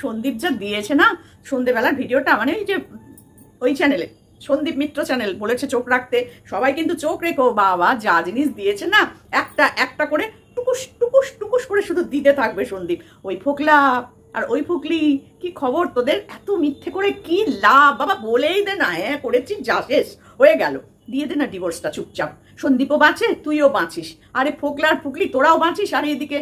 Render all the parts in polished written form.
সন্দীপ যা দিয়েছে না সন্ধেবেলার ভিডিওটা, মানে ওই যে ওই চ্যানেলে সন্দীপ মিত্র চ্যানেল বলেছে চোখ রাখতে, সবাই কিন্তু চোখ রেখো। বাবা যা জিনিস দিয়েছে না, একটা একটা করে টুকুস টুকুস টুকুস করে শুধু দিতে থাকবে সন্দীপ। ওই ফোকলা আর ওই ফুকলি, কি খবর তোদের? এত মিথ্যে করে কি লাভ বাবা? বলেই দে না, হ্যাঁ করেছিস যা শেষ হয়ে গেল, দিয়ে দে না ডিভোর্সটা চুপচাপ। সন্দীপও বাঁচে, তুইও বাঁচিস, আরে ফোকলার ফুকলি তোরাও বাঁচিস, আর এদিকে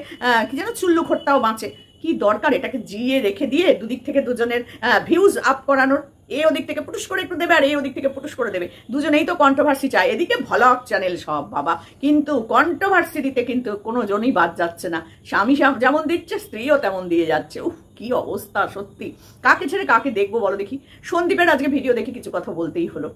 কি যেন চুল্লু খোট্টাও বাঁচে। কি দরকার এটাকে জিয়ে রেখে দিয়ে দুদিক থেকে দুজনের ভিউজ আপ করানোর? এ ওদিক থেকে পুটুস করে একটু দেবে আর এই ওদিক থেকে পুটুস করে দেবে, দুজনেই তো কন্ট্রোভার্সি চায়। এদিকে ভ্লগ চ্যানেল সব বাবা, কিন্তু কন্ট্রোভার্সি দিতে কিন্তু কোনো জনই বাদ যাচ্ছে না। স্বামী যেমন দিচ্ছে স্ত্রীও তেমন দিয়ে যাচ্ছে। উফ কি অবস্থা সত্যি, কাকে ছেড়ে কাকে দেখবো বলো দেখি। সন্দীপের আজকে ভিডিও দেখে কিছু কথা বলতেই হলো।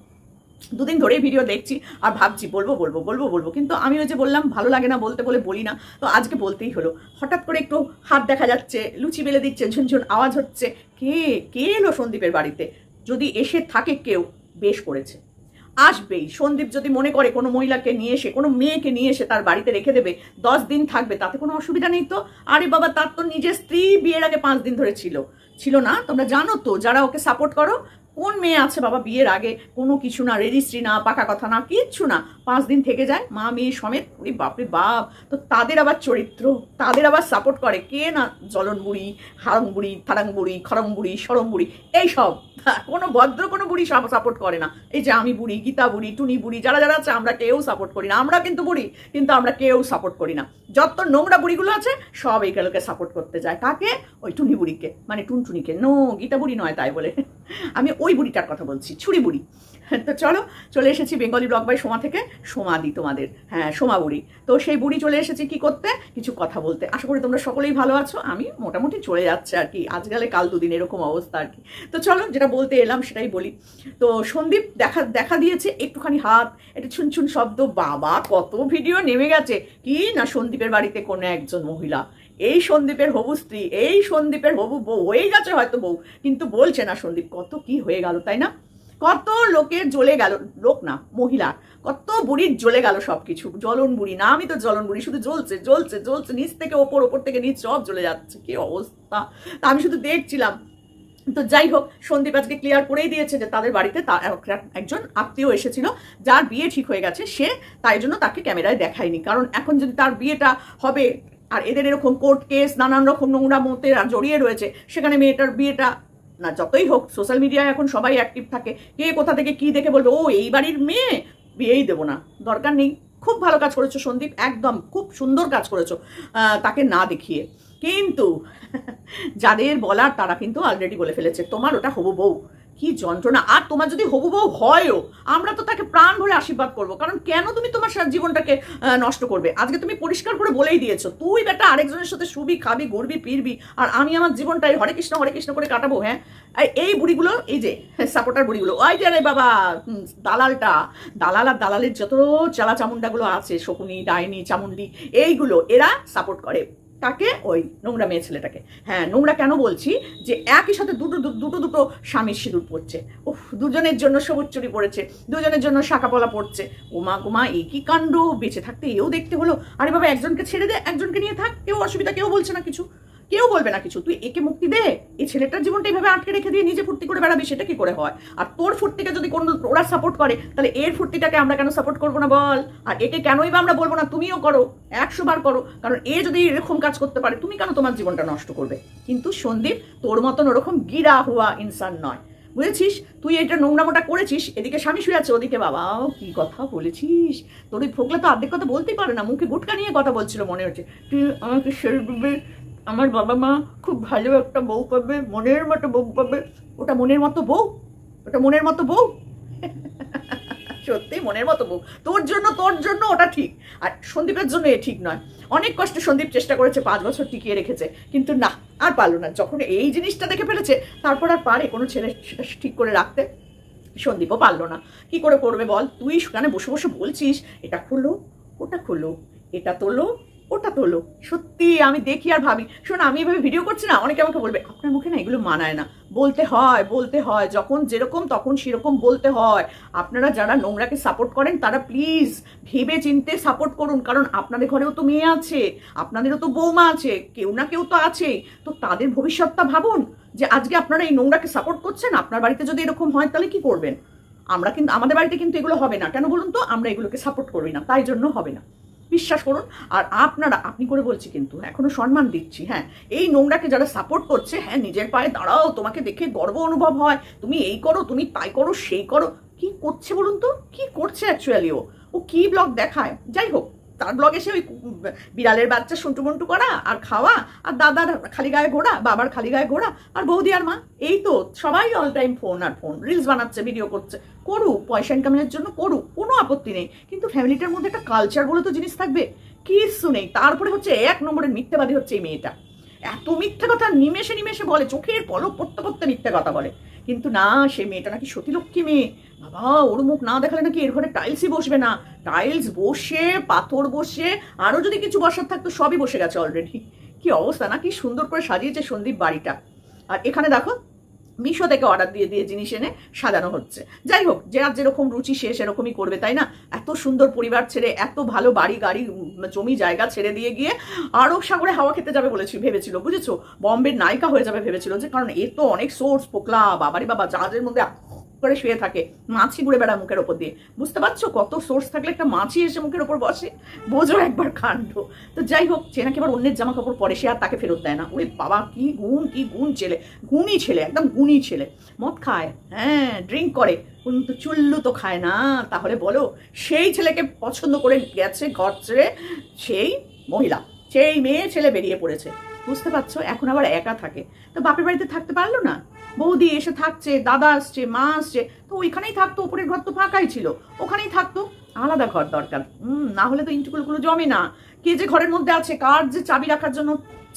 দুদিন ধরেই ভিডিও দেখছি আর ভাবছি বলবো বলবো বলবো বলবো, কিন্তু আমি ওই যে বললাম ভালো লাগে না বলতে বলে বলি না, তো আজকে বলতেই হলো। হঠাৎ করে একটু হাত দেখা যাচ্ছে, লুচি বেলে দিচ্ছে, ঝুনঝুন আওয়াজ হচ্ছে। কে কে এলো সন্দীপের বাড়িতে? যদি এসে থাকে কেউ, বেশ করেছে, আসবেই। সন্দীপ যদি মনে করে কোনো মহিলাকে নিয়ে এসে, কোনো মেয়েকে নিয়ে এসে তার বাড়িতে রেখে দেবে, 10 দিন থাকবে, তাতে কোনো অসুবিধা নেই তো। আরে বাবা তার তো নিজের স্ত্রী বিয়ের আগে 5 দিন ধরে ছিল না? তোমরা জানো তো, যারা ওকে সাপোর্ট করো। কোন মেয়ে আছে বাবা বিয়ের আগে কোনো কিছু না, রেজিস্ট্রি না, পাকা কথা না, কিচ্ছু না, 5 দিন থেকে যায় মা মেয়ে সমেত? ওই বাপরে বাপ, তো তাদের আবার চরিত্র, তাদের আবার সাপোর্ট করে কে না? জলন বুড়ি, হারং বুড়ি, থারাং বুড়ি, খরং বুড়ি, সরম বুড়ি, এইসব। কোনো ভদ্র কোনো বুড়ি সাপোর্ট করে না। এই যে আমি বুড়ি, গীতা বুড়ি, টুনি বুড়ি, যারা যারা আছে আমরা কেউ সাপোর্ট করি না। আমরা কিন্তু বুড়ি, কিন্তু আমরা কেউ সাপোর্ট করি না। যত নোংরা বুড়িগুলো আছে সব এইগুলোকে সাপোর্ট করতে যায়। কাকে? ওই টুনি বুড়িকে, মানে টুনটুনিকে। নো, গীতা বুড়ি নয় তাই বলে, আমি ওই বুড়িটার কথা বলছি, ছুরি বুড়ি। তো চলো, চলে এসেছি বেঙ্গলি ব্লগ বাই সোমা থেকে, সোমা দি তোমাদের, হ্যাঁ সোমা বুড়ি। তো সেই বুড়ি চলে এসেছি কি করতে? কিছু কথা বলতে। আশা করি তোমরা সকলেই ভালো আছো, আমি মোটামুটি চলে যাচ্ছে আর কি, আজ গেলে কাল দুদিন এরকম অবস্থা আর কি। তো চলো, যেটা বলতে এলাম সেটাই বলি। তো সন্দীপ দেখা দিয়েছে একটুখানি হাত, একটা ছুনছুন শব্দ, বাবা কত ভিডিও নেমে গেছে। কি না সন্দীপের বাড়িতে কোনো একজন মহিলা, এই সন্দীপের হবু স্ত্রী, এই সন্দীপের হবু বউ হয়ে গেছে হয়তো বউ, কিন্তু বলছে না সন্দীপ। কত কি হয়ে গেল তাই না? কত লোকের জ্বলে গেল, লোক না মহিলা, কত বুড়ির জ্বলে গেল সবকিছু। জ্বলন বুড়ি না, আমি তো জ্বলন বুড়ি, শুধু জ্বলছে জ্বলছে জ্বলছে, নিচ থেকে ওপর, ওপর থেকে নিচ, সব জ্বলে যাচ্ছে। কি অবস্থা, তা আমি শুধু দেখছিলাম। তো যাই হোক, সন্দীপ আজকে ক্লিয়ার করেই দিয়েছে যে তাদের বাড়িতে একজন আত্মীয় এসেছিল যার বিয়ে ঠিক হয়ে গেছে, সে তাই জন্য তাকে ক্যামেরায় দেখায়নি। কারণ এখন যদি তার বিয়েটা হবে আর এদের এরকম কোর্ট কেস নানান রকম নোংরা মতে জড়িয়ে রয়েছে, সেখানে মেয়েটার বিয়েটা না, যতই হোক সোশ্যাল মিডিয়ায় এখন সবাই অ্যাক্টিভ থাকে, কে কোথা থেকে কি দেখে বলবে ও এই বাড়ির মেয়ে, বিয়েই দেবো না, দরকার নেই। খুব ভালো কাজ করেছো সন্দীপ, একদম খুব সুন্দর কাজ করেছো তাকে না দেখিয়ে। কিন্তু যাদের বলার তারা কিন্তু অলরেডি বলে ফেলেছে তোমার ওটা হবু বউ। কি যন্ত্রণা! আর তোমার যদি হবু বউ হয়ও, আমরা তো তাকে প্রাণ ভরে আশীর্বাদ করবো, কারণ কেন তুমি তোমার জীবনটাকে নষ্ট করবে? আজকে তুমি পরিষ্কার করে বলেই দিয়েছো, তুই বেটা আরেকজনের সাথে শুবি, খাবি, ঘুরবি, ফিরবি, আর আমি আমার জীবনটাই হরে কৃষ্ণ করে কাটাবো। হ্যাঁ, এই বুড়িগুলো, এই যে সাপোর্টার বুড়িগুলো, ওই যে রে বাবা দালালটা, দালাল আর দালালের যত চালা চামুন্ডাগুলো আছে, শকুনি, ডাইনি, চামুন্ডি, এইগুলো এরা সাপোর্ট করে তাকে, ওই নোংরা মেয়ে ছেলেটাকে। হ্যাঁ নোংরা কেন বলছি, যে একই সাথে দুটো স্বামীর সিঁদুর পড়ছে, উফ, দুজনের জন্য সবুজ চুরি পড়েছে, দুজনের জন্য শাঁকাপলা পড়ছে। ওমা গোমা, এই কি কাণ্ড! বেঁচে থাকতে এও দেখতে হলো। আরে বাবা একজনকে ছেড়ে দে, একজনকে নিয়ে থাক, কেউ অসুবিধা, কেউ বলছে না কিছু, কেউ বলবে না কিছু। তুই একে মুক্তি দে, এই ছেলেটার জীবনটা এইভাবে আটকে রেখে দিয়ে নিজে ফুর্তি করে বেড়াবি, সেটা কি করে হয়? আর তোর ফুর্তিকে যদি কোনো ওরা সাপোর্ট করে, তাহলে এর ফুর্তিটাকে আমরা কেন সাপোর্ট করবো না বল? আর একে কেনই বা আমরা বলবো না তুমিও করো, 100 বার করো, কারণ এ যদি এরকম কাজ করতে পারে, তুমি কেন তোমার জীবনটা নষ্ট করবে? কিন্তু সন্দীপ তোর মতন ওরকম গিরা হুয়া ইনসান নয়, বুঝেছিস? তুই এটা নোংরামোটা করেছিস, এদিকে স্বামী শুয়ে আছে, ওদিকে বাবা কি কথা বলেছিস। তোর ওই ফোকলা তো অর্ধেক কথা বলতেই পারে না, মুখে গুটকা নিয়ে কথা বলছিল মনে হচ্ছে। তুই আমাকে ছেড়ে দিবে, আমার বাবা মা খুব ভালো একটা বউ পাবে, মনের মতো বউ পাবে। ওটা মনের মতো বউ? ওটা মনের মতো বউ? সত্যি মনের মতো বউ তোর জন্য ওটা ঠিক, আর সন্দীপের জন্য এ ঠিক নয়। অনেক কষ্টে সন্দীপ চেষ্টা করেছে, 5 বছর টিকিয়ে রেখেছে, কিন্তু না, আর পারলো না। যখন এই জিনিসটা দেখে ফেলেছে, তারপর আর পারে কোনো ছেলে সেটা ঠিক করে রাখতে? সন্দীপও পারলো না। কি করে করবে বল? তুই সেখানে বসে বসে বলছিস এটা খুললো, ওটা খুললো, এটা তোলো, ওটা তোলো। সত্যি আমি দেখি আর ভাবি, শোন আমি এভাবে ভিডিও করছি না, অনেকে আমাকে বলবে আপনার মুখে না এগুলো মানায় না। বলতে হয়, যখন যেরকম তখন সেরকম বলতে হয়। আপনারা যারা নোংরাকে সাপোর্ট করেন তারা প্লিজ ভেবে চিনতে সাপোর্ট করুন, কারণ আপনাদের ঘরেও তো মেয়ে আছে, আপনাদেরও তো বৌমা আছে, কেউ না কেউ তো আছে, তো তাদের ভবিষ্যৎটা ভাবুন। যে আজকে আপনারা এই নোংরাকে সাপোর্ট করছেন। আপনার বাড়িতে যদি এরকম হয় তাহলে কি করবেন? আমরা কিন্তু আমাদের বাড়িতে কিন্তু এগুলো হবে না। কেন বলুন তো? আমরা এগুলোকে সাপোর্ট করি না, তাই জন্য হবে না, বিশ্বাস করুন। আর আপনারা, আপনি করে বলছি কিন্তু এখনো সম্মান দিচ্ছি। হ্যাঁ, এই নোংরাকে যারা সাপোর্ট করছে, হ্যাঁ নিজের পায়ে দাঁড়াও, তোমাকে দেখে গর্ব অনুভব হয়, তুমি এই করো, তুমি তাই করো, সেই করো। কি করছে বলুন তো? কি করছে অ্যাকচুয়ালি? ও কি ব্লগ দেখায়? যাই হোক, তার ব্লগে সে ওই বিড়ালের বাচ্চা সন্টুমন্টু করা আর খাওয়া, আর দাদার খালি গায়ে ঘোরা, বাবার খালি গায়ে ঘোরা, আর বৌদি আর মা, এই তো সবাই অল টাইম ফোন আর ফোন, রিলস বানাচ্ছে, ভিডিও করছে। করুক, পয়সা ইনকামের জন্য করুক, কোনো আপত্তি নেই, কিন্তু ফ্যামিলিটার মধ্যে একটা কালচার বলে তো জিনিস থাকবে, কিছু নেই। তারপরে হচ্ছে 1 নম্বরের মিথ্যাবাদী হচ্ছে এই মেয়েটা। এত মিথ্যে কথা নিমেষে নিমেষে বলে, চোখের পলক পড়তে পড়তে মিথ্যে কথা বলে। কিন্তু না, সে মেয়েটা নাকি সতীলক্ষ্মী মেয়ে। বাবা, ওর মুখ না দেখালে নাকি এর ঘরে টাইলসই বসবে না। টাইলস বসে, পাথর বসে, আরো যদি কিছু বসার থাকতো সবই বসে গেছে অলরেডি। কি অবস্থা না, কি সুন্দর করে সাজিয়েছে সন্দীপ বাড়িটা। আর এখানে দেখো, মিশো থেকে অর্ডার দিয়ে দিয়ে জিনিস এনে সাজানো হচ্ছে। যাই হোক, যে আর যেরকম রুচি সে সেরকমই করবে, তাই না? এত সুন্দর পরিবার ছেড়ে, এত ভালো বাড়ি গাড়ি জমি জায়গা ছেড়ে দিয়ে গিয়ে আরব সাগরে হাওয়া খেতে যাবে ভেবেছিল, বুঝেছো? বম্বের নায়িকা হয়ে যাবে ভেবেছিল, যে কারণ এ তো অনেক সোর্স, পোকলা, বাবারি বাবা, জাহাজের মধ্যে করে শুয়ে থাকে, মাছি ঘুরে বেড়া মুখের ওপর দিয়ে। বুঝতে পারছো কত সোর্স থাকলে একটা মাছি এসে মুখের ওপর বসে? বোঝো একবার কাণ্ড। তো যাই হোক, সে নাকি আবার অন্যের জামা কাপড় পরে, সে আর তাকে ফেরত দেয় না। ওরে বাবা, কি গুণ ছেলে, গুণী ছেলে, একদম গুণী ছেলে। মদ খায়, হ্যাঁ ড্রিঙ্ক করে, কিন্তু চুল্লু তো খায় না। তাহলে বলো, সেই ছেলেকে পছন্দ করে গেছে ঘর ছেড়ে সেই মহিলা, সেই মেয়ে ছেলে বেরিয়ে পড়েছে। বুঝতে পারছো? এখন আবার একা থাকে। তো বাপের বাড়িতে থাকতে পারলো না, বৌদি এসে থাকছে, দাদা আসছে, মা আসছে, তো ওইখানেই থাকতো। উপরের ঘর তো ফাঁকাই ছিল, ওখানেই থাকতো। আলাদা ঘর দরকার। না হলে তো ইন্টুকুলগুলো জমে না। কে যে ঘরের মধ্যে আছে, কার যে চাবি রাখার জন্য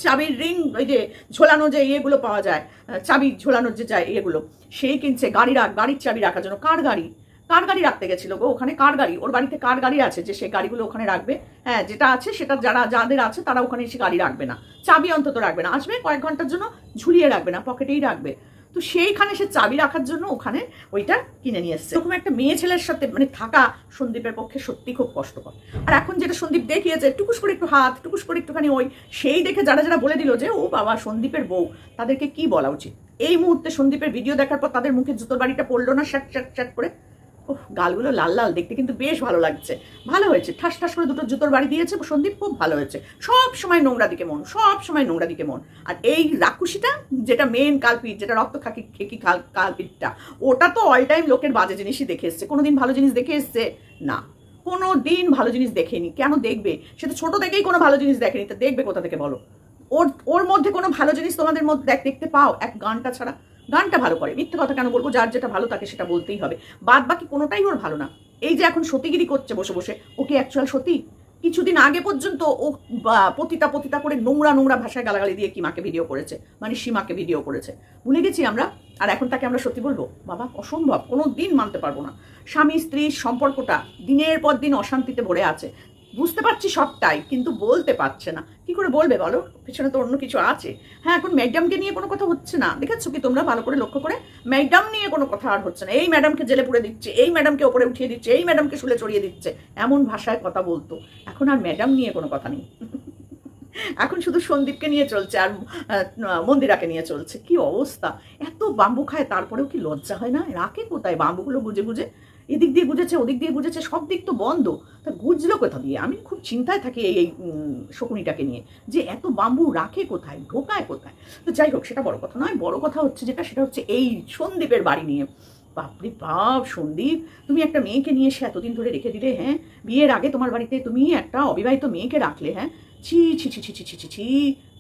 চাবির রিং, ওই যে ঝোলানো যে ইয়েগুলো পাওয়া যায়, চাবি ঝোলানোর যে যায় ইয়েগুলো, সেই কিনছে। গাড়ির চাবি রাখার জন্য। কার গাড়ি রাখতে গেছিল গো ওখানে? কার গাড়ি? ওর বাড়িতে কার গাড়ি আছে যে সে গাড়িগুলো ওখানে রাখবে? হ্যাঁ, যেটা আছে সেটা যাদের আছে তারা ওখানে এসে গাড়ি রাখবে না, চাবি অন্তত রাখবে না। আসবে কয়েক ঘন্টার জন্য, ঝুলিয়ে রাখবে না, পকেটেই রাখবে। তো সেইখানে সে চাবি রাখার জন্য ওখানে ওইটা কিনে নিয়ে এসছে। এরকম একটা মেয়ে ছেলের সাথে মানে থাকা সন্দীপের পক্ষে সত্যি খুব কষ্টকর। আর এখন যেটা সন্দীপ দেখিয়েছে, টুকুস করে একটু হাত, টুকুস করে একটুখানি ওই, সেই দেখে যারা বলে দিল যে ও বাবা সন্দীপের বউ, তাদেরকে কি বলা উচিত? এই মুহূর্তে সন্দীপের ভিডিও দেখার পর তাদের মুখে জুতোর বাড়িটা পড়লো না শ্যাট শ্যাট শ্যাট করে? ওহ, গালগুলো লাল লাল, দেখতে কিন্তু বেশ ভালো লাগছে। ভালো হয়েছে, ঠাস ঠাস করে দুটো জুতোর বাড়ি দিয়েছে সন্দীপ, খুব ভালো হয়েছে। সব সময় নোংরা দিকে মন, সব সময় নোংরা দিকে মন। আর এই রাক্ষসীটা, যেটা মেন কালপিট, যেটা রক্ত খেকি কালপিটটা, ওটা তো অল টাইম লোকের বাজে জিনিসই দেখে এসছে। কোনোদিন ভালো জিনিস দেখে এসছে না, কোনো দিন ভালো জিনিস দেখেনি। কেন দেখবে? সে তো ছোট থেকেই কোনো ভালো জিনিস দেখেনি, তো দেখবে কোথা থেকে বলো? ওর মধ্যে কোনো ভালো জিনিস তোমাদের মধ্যে দেখতে পাও? এক গানটা ছাড়া। গানটা ভালো করে, মিথ্যে কথা কেন বলবো? যার যেটা ভালো তাকে সেটা বলতেই হবে। বাদ বাকি কোনোটাই ওর ভালো না। এই যে এখন সতীগিরি করছে বসে বসে, ওকে অ্যাকচুয়াল সতী? কিছুদিন আগে পর্যন্ত ও পতিতা করে নোংরা ভাষায় গালাগালি দিয়ে কি মাকে ভিডিও করেছে, মানে সীমাকে ভিডিও করেছে। ভুলে গেছি আমরা, আর এখন তাকে আমরা সত্যি বলবো? বাবা, অসম্ভব, কোনো দিন মানতে পারবো না। স্বামী স্ত্রীর সম্পর্কটা দিনের পর দিন অশান্তিতে ভরে আছে, বুঝতে পারছি সবটাই, কিন্তু বলতে পারছে না। কি করে বলবে বলো? পেছনে তো অন্য কিছু আছে। হ্যাঁ, এখন ম্যাডামকে নিয়ে কোনো কথা হচ্ছে না, দেখেছো কি তোমরা ভালো করে লক্ষ্য করে? ম্যাডাম নিয়ে কোনো কথা আর হচ্ছে না। এই ম্যাডামকে জেলে পুরে দিচ্ছে, এই ম্যাডামকে ওপরে উঠিয়ে দিচ্ছে, এই ম্যাডামকে শুলে চড়িয়ে দিচ্ছে, এমন ভাষায় কথা বলতো। এখন আর ম্যাডাম নিয়ে কোনো কথা নেই। এখন শুধু সন্দীপকে নিয়ে চলছে আর মন্দিরাকে নিয়ে চলছে। কি অবস্থা! এত বাম্বু খায়, তারপরেও কি লজ্জা হয় না? রাখে কোথায় বাম্বুগুলো? বুঝে এদিক দিয়ে গুজেছে, ওদিক দিয়ে গুজেছে, সব দিক তো বন্ধ, তা গুজলো কোথা দিয়ে? আমি খুব চিন্তায় থাকি এই শকুনিটাকে নিয়ে, যে এত বাম্বু রাখে কোথায়, ঢোকায় কোথায়। তো যাই হোক, সেটা বড় কথা নয়। বড় কথা হচ্ছে সেটা হচ্ছে এই সন্দীপের বাড়ি নিয়ে। বাপরে বাপ, সন্দীপ, তুমি একটা মেয়েকে নিয়ে এসে এতদিন ধরে রেখে দিলে। হ্যাঁ, বিয়ের আগে তোমার বাড়িতে তুমি একটা অবিবাহিত মেয়েকে রাখলে। হ্যাঁ, ছি ছি ছি ছি ছি ছি ছি।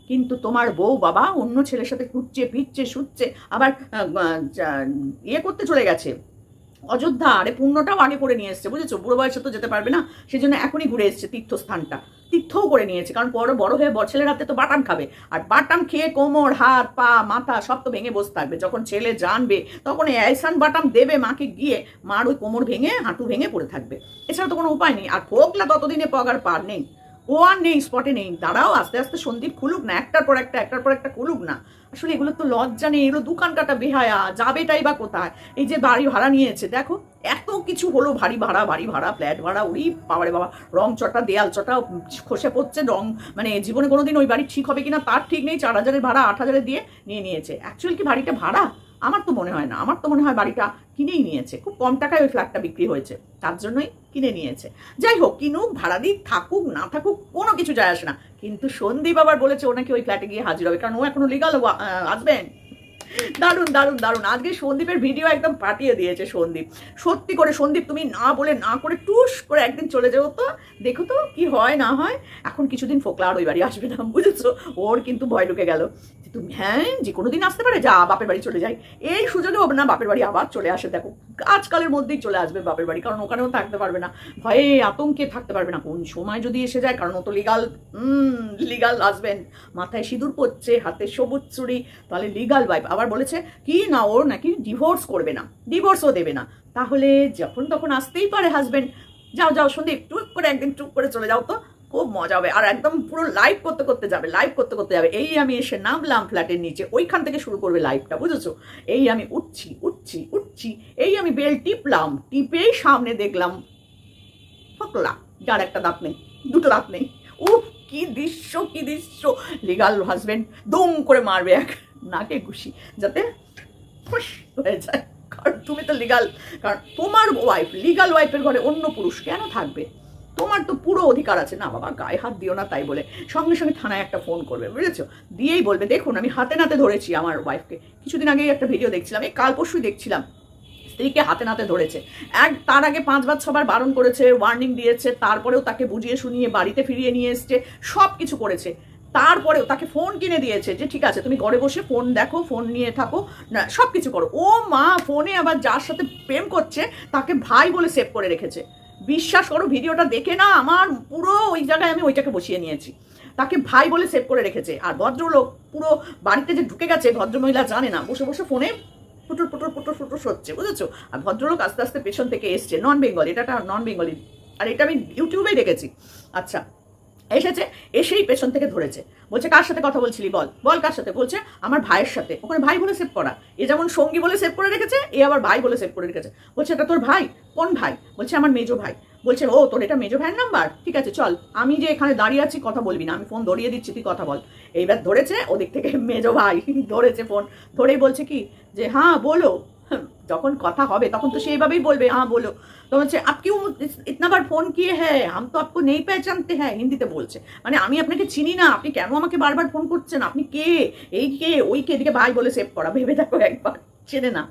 কিন্তু তোমার বউ বাবা অন্য ছেলের সাথে ঘুরছে ফিরছে শুচ্ছে, আবার ইয়ে করতে চলে গেছে অযোধ্যা। আরে পুণ্যটাও আগে করে নিয়ে এসছে, বুঝেছো? বুড়ো বয়সে তো যেতে পারবে না, সেই জন্য এখনই ঘুরে এসছে তীর্থস্থানটা, তীর্থও করে নিয়েছে। কারণ বড় হয়ে ছেলের হাতে তো বাটাম খাবে, আর বাটাম খেয়ে কোমর হাত পা মাথা সব তো ভেঙে বসে থাকবে। যখন ছেলে জানবে তখন এইসান বাটাম দেবে মাকে গিয়ে, মার ওই কোমর ভেঙে হাঁটু ভেঙে পড়ে থাকবে। এছাড়া তো কোনো উপায় নেই। আর ফোকলা ততদিনে পগার পার নেই, ও আর নেই, স্পটে নেই। দাঁড়াও, আস্তে আস্তে সন্দীপ খুলুক না, একটার পর একটা খুলুক না। আসলে এগুলো তো লজ্জা নেই, এগুলো দোকান কাটা বেহায়া, যাবেটাই বা কোথায়? এই যে বাড়ি ভাড়া নিয়েছে, দেখো এত কিছু হলো, বাড়ি ভাড়া, ফ্ল্যাট ভাড়া, ওই বাবারে বাবা, রং চটা, দেয়াল চটা, খসে পড়ছে রং, মানে জীবনে কোনোদিন ওই বাড়ি ঠিক হবে কিনা তার ঠিক নেই। 4,000-এর ভাড়া 8,000-এ দিয়ে নিয়েছে। অ্যাকচুয়ালি কি বাড়িটা ভাড়া? আমার তো মনে হয় না, আমার তো মনে হয় বাড়িটা কিনেই নিয়েছে, খুব কম টাকায় ওই ফ্ল্যাটটা বিক্রি হয়েছে, তার জন্যই কিনে নিয়েছে। যাই হোক, কিনুক, ভাড়া দিক, থাকুক না থাকুক, কোনো কিছু যায় আসে না। কিন্তু সন্দীপ আবার বলেছে ও নাকি ওই ফ্ল্যাটে গিয়ে হাজির হবে, কারণ ও এখনো লিগাল হাজবেন্ড। দারুণ দারুণ দারুণ, আজকে সন্দীপের ভিডিও একদম পাঠিয়ে দিয়েছে সন্দীপ। সত্যি করে সন্দীপ, তুমি না বলে না করে টুস করে একদিন চলে যাও তো, দেখো তো কি হয় না হয়। এখন কিছুদিন ফোকলা আর ওই বাড়ি আসবে না, বুঝেছো? ওর কিন্তু ভয় ঢুকে গেল। তুমি হ্যাঁ, যে কোনো দিন আসতে পারে, যা বাপের বাড়ি চলে যাই। এই সুযোগে হবে না, বাপের বাড়ি আবার চলে আসে। দেখো আজকালের মধ্যেই চলে আসবে বাপের বাড়ি, কারণ ওখানেও থাকতে পারবে না, ভয়ে আতঙ্কে থাকতে পারবে না, কোন সময় যদি এসে যায়। কারণ ও তো লিগাল হাজবেন্ড, মাথায় সিঁদুর পড়ছে, হাতে সবুজ চুড়ি, তাহলে লিগাল ওয়াইফ। আবার বলেছে কি না, ওর নাকি ডিভোর্স করবে না, ডিভোর্সও দেবে না। তাহলে যখন তখন আসতেই পারে হাজবেন্ড। যাও সন্দীপ, টুক করে একদিন টুক করে চলে যাও তো, খুব মজা হবে। আর একদম পুরো লাইভ করতে যাবে। এই আমি এসে নামলাম ফ্ল্যাটের নিচে, ওইখান থেকে শুরু করবে লাইভটা, বুঝেছো? এই আমি উঠছি, এই আমি বেল টিপলাম, টিপেই সামনে দেখলাম ফকলা, যার একটা দাঁত নেই, দুটো দাঁত নেই। উফ, কি দৃশ্য! লিগাল হাজবেন্ড দুম করে মারবে এক নাকে ঘুষি, যাতে খুশ হয়ে যায়। কারণ তুমি তো লিগাল, কারণ তোমার ওয়াইফ, লিগাল ওয়াইফের ঘরে অন্য পুরুষ কেন থাকবে? তোমার তো পুরো অধিকার আছে। না বাবা, গায়ে হাত দিও না তাই বলে সঙ্গে সঙ্গে থানায় একটা ফোন করবে, বুঝেছো? দিয়েই বলবে, দেখুন আমি হাতে নাতে ধরেছি আমার ওয়াইফকে। কিছুদিন আগেই একটা ভিডিও দেখছিলাম, এই কাল পরশুই দেখছিলাম, স্ত্রীকে হাতে নাতে ধরেছে। তার আগে 5বার 6বার বারণ করেছে, ওয়ার্নিং দিয়েছে, তারপরেও তাকে বুঝিয়ে শুনিয়ে বাড়িতে ফিরিয়ে নিয়ে এসছে, সব কিছু করেছে। তারপরেও তাকে ফোন কিনে দিয়েছে যে ঠিক আছে তুমি ঘরে বসে ফোন দেখো, ফোন নিয়ে থাকো, না সব কিছু করো। ও মা, ফোনে আবার যার সাথে প্রেম করছে তাকে ভাই বলে সেভ করে রেখেছে। বিশ্বাস করো, ভিডিওটা দেখে না আমার পুরো ওই জায়গায় আমি ওইটাকে বসিয়ে নিয়েছি। তাকে ভাই বলে সেভ করে রেখেছে। আর ভদ্রলোক পুরো বাড়িতে যে ঢুকে গেছে, ভদ্রমহিলা জানে না, বসে বসে ফোনে ফুটুর হচ্ছে, বুঝেছো? আর ভদ্রলোক আস্তে আস্তে পেছন থেকে এসছে, নন বেঙ্গলি, এটা নন বেঙ্গলি, আর এটা আমি ইউটিউবেই দেখেছি। আচ্ছা, এসেই পেছন থেকে ধরেছে, বলছে কার সাথে কথা বলছিলি, বল কার সাথে? বলছে আমার ভাইয়ের সাথে। ওখানে ভাই বলে সেভ করা, এ যেমন সঙ্গী বলে সেভ করে রেখেছে, এ আবার ভাই বলে সেভ করে রেখেছে। বলছে এটা তোর ভাই? কোন ভাই? বলছে আমার মেজো ভাই। বলছে ও, তোর এটা মেজো ভাইয়ের নাম্বার? ঠিক আছে চল, আমি যে এখানে দাঁড়িয়ে আছি কথা বলবি না, আমি ফোন ধরিয়ে দিচ্ছি, তুই কথা বল। এইবার ধরেছে ওদিক থেকে মেজো ভাই, ধরেছে ফোন, ধরেই বলছে কি যে হ্যাঁ বলো। যখন কথা হবে তখন তো সেইভাবেই বলবে হ্যাঁ বলো। তো বলছে আপ কিউ ইতনা বার ফোন কিয়ে হ্যাঁ, হাম তো আপকো নেই পেহচানতে হ্যাঁ, হিন্দিতে বলছে, মানে আমি আপনাকে চিনি না, আপনি কেন আমাকে বারবার ফোন করছেন, আপনি কে, এই কে ওই কে, এদিকে ভাই বলে সেভ করা, ভেবে দেখো একবার, চেনে না।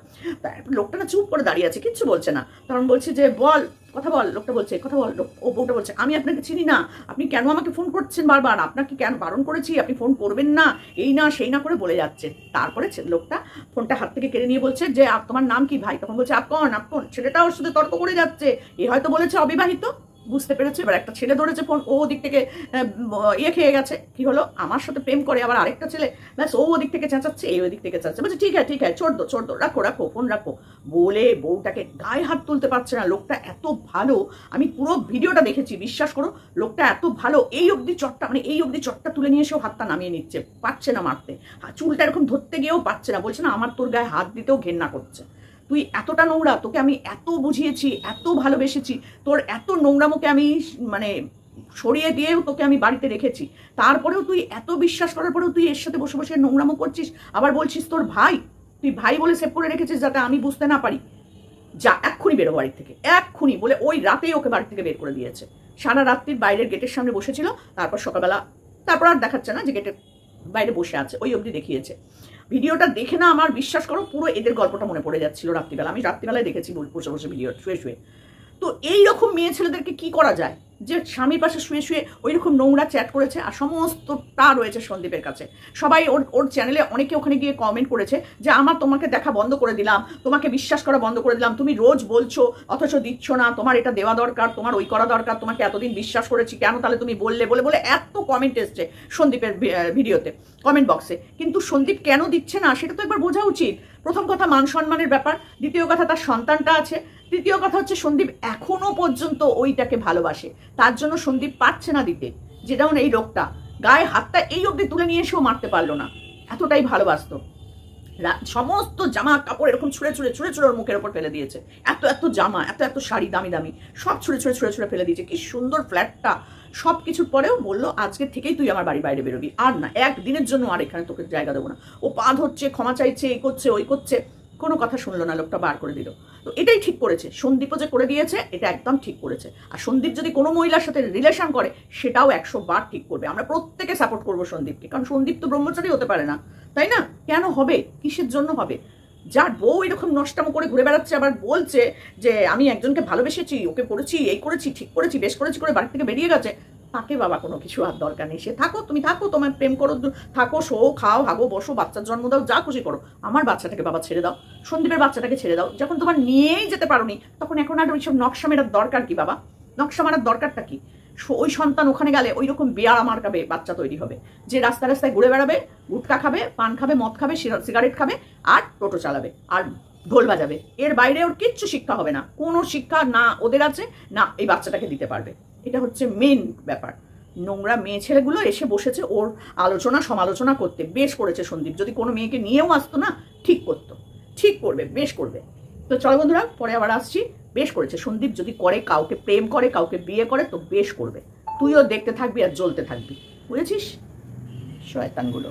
তারপর লোকটা না চুপ করে দাঁড়িয়ে আছে, কিচ্ছু বলছে না। তখন বলছে যে বল, কথা বল। লোকটা বলছে কথা বল। ও বউটা বলছে আমি আপনাকে চিনি না, আপনি কেন আমাকে ফোন করছেন বারবার, আপনাকে কেন বারণ করেছি, আপনি ফোন করবেন না, এই না সেই না করে বলে যাচ্ছে। তারপরে লোকটা ফোনটা হাত থেকে কেড়ে নিয়ে বলছে যে তোমার নাম কি ভাই? তখন বলছে আপন। ছেলেটা ওর সাথে তর্ক করে যাচ্ছে, এ হয়তো বলেছে অবিবাহিত, বুঝতে পেরেছে। এবার একটা ছেলে ধরেছে ফোন, ও ওদিক থেকে ইয়ে খেয়ে গেছে, কি হলো আমার সাথে প্রেম করে আবার আরেকটা ছেলে, ব্যাস ও ওদিক থেকে চেঁচাচ্ছে, এই ওদিক থেকে চেঁচাচ্ছে। বলছে ঠিক আছে ছোড় দো, রাখো ফোন রাখো বলে বউটাকে গায়ে হাত তুলতে পারছে না। লোকটা এত ভালো, আমি পুরো ভিডিওটা দেখেছি, বিশ্বাস করো লোকটা এত ভালো, এই অবধি চটটা তুলে নিয়ে এসেও হাতটা নামিয়ে নিচ্ছে, পারছে না মারতে, চুলটা এরকম ধরতে গিয়েও পারছে না, বলছে না আমার তোর গায়ে হাত দিতেও ঘেন্না করছে, তুই এতটা নোংরা, তোকে আমি এত বুঝিয়েছি, এত ভালোবেসেছি, তোর এত নোংরামোকে আমি মানে সরিয়ে দিয়েও তোকে আমি বাড়িতে রেখেছি, তারপরেও তুই এত বিশ্বাস করার পরেও তুই এর সাথে বসে বসে নোংরামো করছিস, আবার বলছিস তোর ভাই, তুই ভাই বলে সেভ করে রেখেছিস যাতে আমি বুঝতে না পারি, যা এক্ষুনি বেরো বাড়ি থেকে, এক্ষুনি বলে ওই রাতেই ওকে বাড়ি থেকে বের করে দিয়েছে। সারা রাত্রির বাইরের গেটের সামনে বসেছিল, তারপর সকালবেলা, তারপর আর দেখাচ্ছে না যে গেটের বাইরে বসে আছে, ওই অবধি দেখিয়েছে। ভিডিওটা দেখে না আমার বিশ্বাস করো পুরো এদের গল্পটা মনে পড়ে যাচ্ছিল রাত্রিবেলা, আমি রাত্রিবেলায় দেখেছি বসে বসে ভিডিও শুয়ে। তো এইরকম মেয়ে ছেলেদেরকে কি করা যায় যে স্বামীর পাশে শুয়ে ওই রকম নোংরা চ্যাট করেছে, আর সমস্তটা রয়েছে সন্দীপের কাছে। সবাই ওর চ্যানেলে অনেকে ওখানে গিয়ে কমেন্ট করেছে যে আমার তোমাকে দেখা বন্ধ করে দিলাম, তোমাকে বিশ্বাস করা বন্ধ করে দিলাম, তুমি রোজ বলছো অথচ দিচ্ছ না, তোমার এটা দেওয়া দরকার, তোমার ওই করা দরকার, তোমাকে এতদিন বিশ্বাস করেছি কেন তাহলে তুমি বললে, বলে এত কমেন্ট এসছে সন্দীপের ভিডিওতে, কমেন্ট বক্সে। কিন্তু সন্দীপ কেন দিচ্ছে না সেটা তো একবার বোঝা উচিত। প্রথম কথা মান সম্মানের ব্যাপার, দ্বিতীয় কথা তার সন্তানটা আছে, তৃতীয় কথা হচ্ছে সন্দীপ এখনো পর্যন্ত ওইটাকে ভালোবাসে, তার জন্য সন্দীপ পারছে না দিতে। যেমন এই লোকটা গায়ে হাতটা এই অবধি তুলে নিয়ে এসেও মারতে পারলো না, এতটাই ভালোবাসতো। সমস্ত জামা কাপড় এরকম ছুঁড়ে ওর মুখের ওপর ফেলে দিয়েছে। এত জামা, এত শাড়ি দামি দামি সব ছুঁড়ে ফেলে দিয়েছে। কি সুন্দর ফ্ল্যাটটা, সব কিছুর পরেও বললো আজকে থেকেই তুই আমার বাড়ির বাইরে বেরোবি, আর না একদিনের জন্য আর এখানে তোকে জায়গা দেবো না। ও পা ধরছে, ক্ষমা চাইছে, এই করছে ওই করছে, কোনো কথা শুনলো না, লোকটা বার করে দিল। তো এটাই ঠিক করেছে, সন্দীপও যে করে দিয়েছে এটা একদম ঠিক করেছে। আর সন্দীপ যদি কোনো মহিলার সাথে রিলেশন করে সেটাও 100 বার ঠিক করবে। আমরা প্রত্যেকে সাপোর্ট করবো সন্দীপকে, কারণ সন্দীপ তো ব্রহ্মচারী হতে পারে না, তাই না? কেন হবে, কিসের জন্য হবে? যার বউ এরকম নষ্টামো করে ঘুরে বেড়াচ্ছে, আবার বলছে যে আমি একজনকে ভালোবেসেছি, ওকে করেছি, এই করেছি, ঠিক করেছি, বেশ করেছি করে বাড়ি থেকে বেরিয়ে গেছে, তাকে বাবা কোনো কিছু আর দরকার নেই। সে থাকো, তুমি থাকো, তোমার প্রেম করো, থাকো, শো, খাও, হাগো, বসো, বাচ্চার জন্ম দাও, যা খুশি করো। আমার বাচ্চাটাকে বাবা ছেড়ে দাও, সন্দীপের বাচ্চাটাকে ছেড়ে দাও। যখন তোমার নিয়েই যেতে পারোনি তখন এখন আর ওইসব নকশা মেরার দরকার কি বাবা? নকশা মারার দরকারটা কি? ওই সন্তান ওখানে গেলে ওই রকম বেয়ারা মার্কাবে বাচ্চা তৈরি হবে, যে রাস্তায় ঘুরে বেড়াবে, গুটকা খাবে, পান খাবে, মদ খাবে, সিগারেট খাবে, আর টোটো চালাবে, আর ঢোল বাজাবে। এর বাইরে ওর কিচ্ছু শিক্ষা হবে না, কোনো শিক্ষা না ওদের আছে না এই বাচ্চাটাকে দিতে পারবে। এটা হচ্ছে মেন ব্যাপার। নোংরা মেয়ে ছেলেগুলো এসে বসেছে ওর আলোচনা সমালোচনা করতে। বেশ করেছে সন্দীপ, যদি কোনো মেয়েকে নিয়েও আসতো না ঠিক করতো, ঠিক করবে, বেশ করবে। তো চলো বন্ধুরা, পরে আবার আসছি। বেশ করেছে সন্দীপ, যদি করে, কাউকে প্রেম করে, কাউকে বিয়ে করে, তো বেশ করবে। তুইও দেখতে থাকবি আর জ্বলতে থাকবি, বুঝেছিস? শয়তানগুলো।